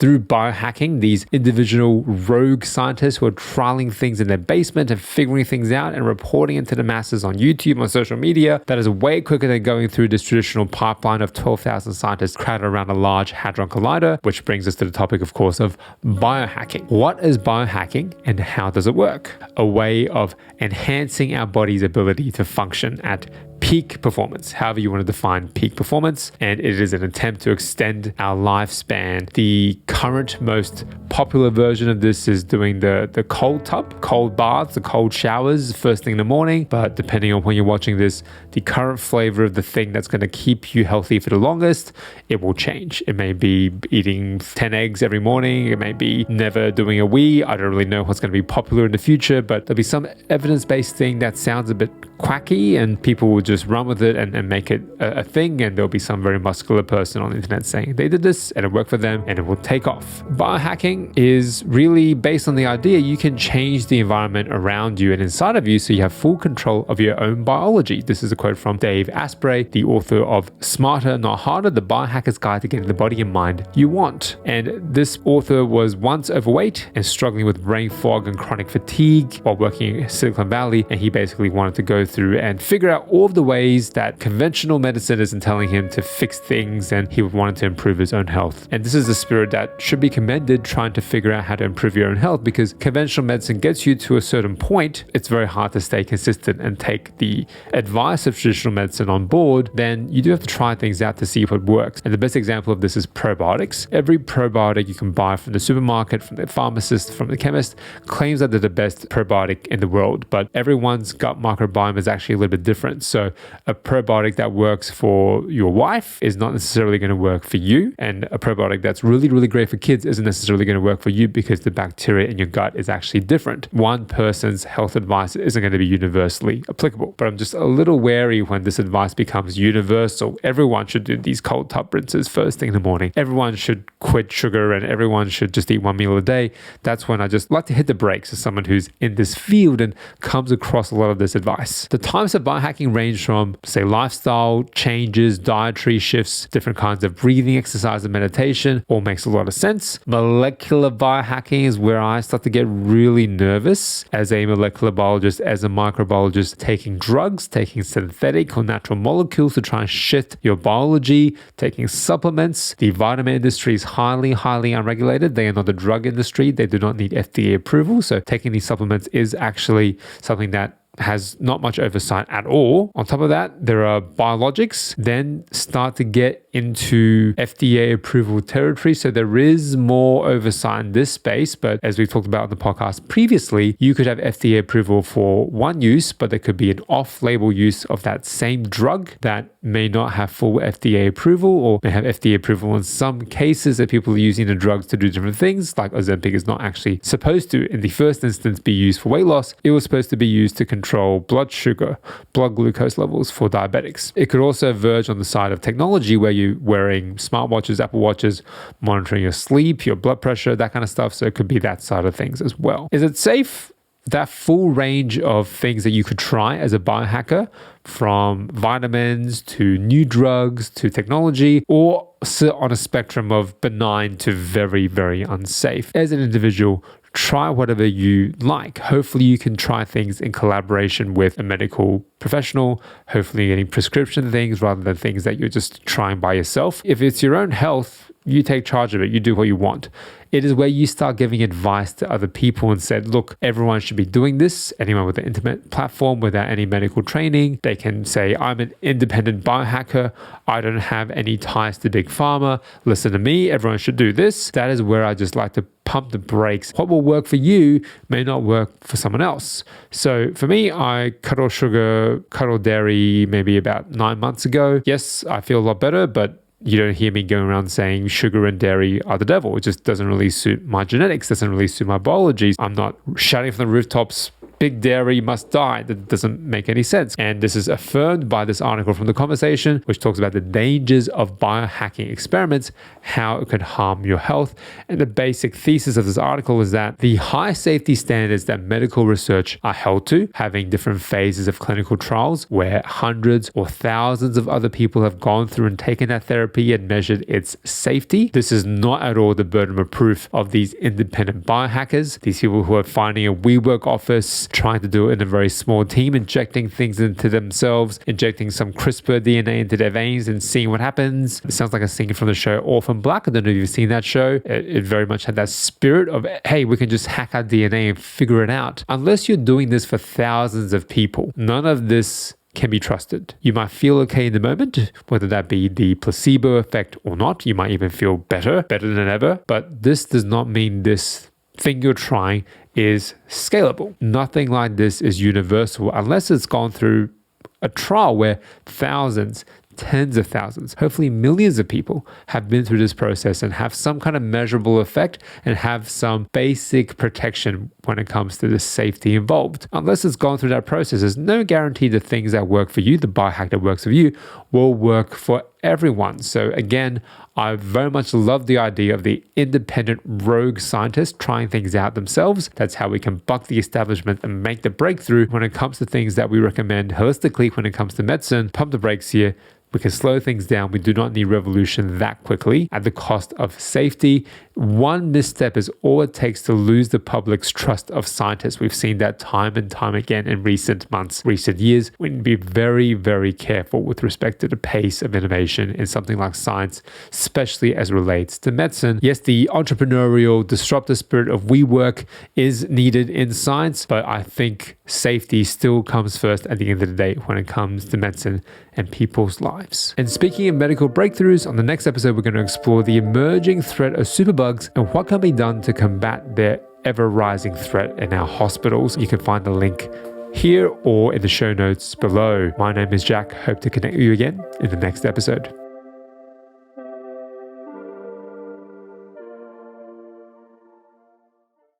through biohacking, these individual rogue scientists who are trialing things in their basement and figuring things out and reporting it to the masses on YouTube, on social media. That is way quicker than going through this traditional pipeline of 12,000 scientists crowded around a large hadron collider, which brings us to the topic, of course, of biohacking. What is biohacking and how does it work? A way of enhancing our body's ability to function at peak performance, however you want to define peak performance, and it is an attempt to extend our lifespan. The current most popular version of this is doing the cold tub, cold baths, the cold showers first thing in the morning, but depending on when you're watching this, the current flavor of the thing that's going to keep you healthy for the longest, it will change. It may be eating 10 eggs every morning, it may be never doing a wee. I don't really know what's going to be popular in the future, but there'll be some evidence-based thing that sounds a bit quacky and people will just run with it and make it a thing, and there'll be some very muscular person on the internet saying they did this and it worked for them and it will take off. Biohacking is really based on the idea you can change the environment around you and inside of you so you have full control of your own biology. This is a quote from Dave Asprey, the author of Smarter Not Harder, the Biohacker's Guide to Getting the Body and Mind You Want. And this author was once overweight and struggling with brain fog and chronic fatigue while working in Silicon Valley, and he basically wanted to go through and figure out all of the ways that conventional medicine isn't telling him to fix things, and he wanted to improve his own health. And this is the spirit that should be commended, trying to figure out how to improve your own health, because conventional medicine gets you to a certain point. It's very hard to stay consistent and take the advice of traditional medicine on board. Then you do have to try things out to see what works. And the best example of this is probiotics. Every probiotic you can buy from the supermarket, from the pharmacist, from the chemist, claims that they're the best probiotic in the world, but everyone's gut microbiome is actually a little bit different. So a probiotic that works for your wife is not necessarily going to work for you, and a probiotic that's really, really great for kids isn't necessarily going to work for you because the bacteria in your gut is actually different. One person's health advice isn't going to be universally applicable, but I'm just a little wary when this advice becomes universal. Everyone should do these cold tub rinses first thing in the morning. Everyone should quit sugar and everyone should just eat one meal a day. That's when I just like to hit the brakes as someone who's in this field and comes across a lot of this advice. The types of biohacking range from, say, lifestyle changes, dietary shifts, different kinds of breathing exercise and meditation. All makes a lot of sense. Molecular biohacking is where I start to get really nervous as a molecular biologist, as a microbiologist, taking drugs, taking synthetic or natural molecules to try and shift your biology, taking supplements. The vitamin industry is highly, highly unregulated. They are not the drug industry. They do not need FDA approval. So taking these supplements is actually something that has not much oversight at all. On top of that, there are biologics, then start to get into FDA approval territory. So there is more oversight in this space. But as we've talked about in the podcast previously, you could have FDA approval for one use, but there could be an off-label use of that same drug that may not have full FDA approval, or may have FDA approval in some cases that people are using the drugs to do different things. Like Ozempic is not actually supposed to, in the first instance, be used for weight loss. It was supposed to be used to control blood sugar, blood glucose levels for diabetics. It could also verge on the side of technology where you're wearing smartwatches, Apple Watches, monitoring your sleep, your blood pressure, that kind of stuff. So it could be that side of things as well. Is it safe? That full range of things that you could try as a biohacker, from vitamins to new drugs to technology, or sit on a spectrum of benign to very, very unsafe. As an individual, try whatever you like. Hopefully you can try things in collaboration with a medical professional, hopefully getting prescription things rather than things that you're just trying by yourself. If it's your own health, you take charge of it. You do what you want. It is where you start giving advice to other people and said, look, everyone should be doing this. Anyone with an internet platform without any medical training, they can say, I'm an independent biohacker. I don't have any ties to big pharma. Listen to me. Everyone should do this. That is where I just like to pump the brakes. What will work for you may not work for someone else. So for me, I cut all sugar, cut all dairy maybe about 9 months ago. Yes, I feel a lot better, but you don't hear me going around saying sugar and dairy are the devil. It just doesn't really suit my genetics, doesn't really suit my biology. I'm not shouting from the rooftops, big dairy must die. That doesn't make any sense. And this is affirmed by this article from The Conversation, which talks about the dangers of biohacking experiments, how it could harm your health. And the basic thesis of this article is that the high safety standards that medical research are held to, having different phases of clinical trials where hundreds or thousands of other people have gone through and taken that therapy and measured its safety. This is not at all the burden of proof of these independent biohackers, these people who are finding a WeWork office, trying to do it in a very small team, injecting things into themselves, injecting some CRISPR DNA into their veins and seeing what happens. It sounds like a scene from the show Orphan Black. I don't know if you've seen that show. It very much had that spirit of, hey, we can just hack our DNA and figure it out. Unless you're doing this for thousands of people, none of this can be trusted. You might feel okay in the moment, whether that be the placebo effect or not. You might even feel better than ever. But this does not mean this thing you're trying is scalable. Nothing like this is universal unless it's gone through a trial where thousands, tens of thousands, hopefully millions of people have been through this process and have some kind of measurable effect and have some basic protection when it comes to the safety involved. Unless it's gone through that process, there's no guarantee the things that work for you, the biohack that works for you, will work for everyone. So again, I very much love the idea of the independent rogue scientists trying things out themselves. That's how we can buck the establishment and make the breakthrough when it comes to things that we recommend holistically when it comes to medicine. Pump the brakes here. We can slow things down. We do not need revolution that quickly at the cost of safety. One misstep is all it takes to lose the public's trust of scientists. We've seen that time and time again in recent months, recent years. We need to be very, very careful with respect to the pace of innovation in something like science, especially as it relates to medicine. Yes, the entrepreneurial, disruptive spirit of WeWork is needed in science, but I think safety still comes first at the end of the day when it comes to medicine and people's lives. And speaking of medical breakthroughs, on the next episode, we're going to explore the emerging threat of superbugs and what can be done to combat their ever-rising threat in our hospitals. You can find the link here or in the show notes below. My name is Jack. Hope to connect with you again in the next episode.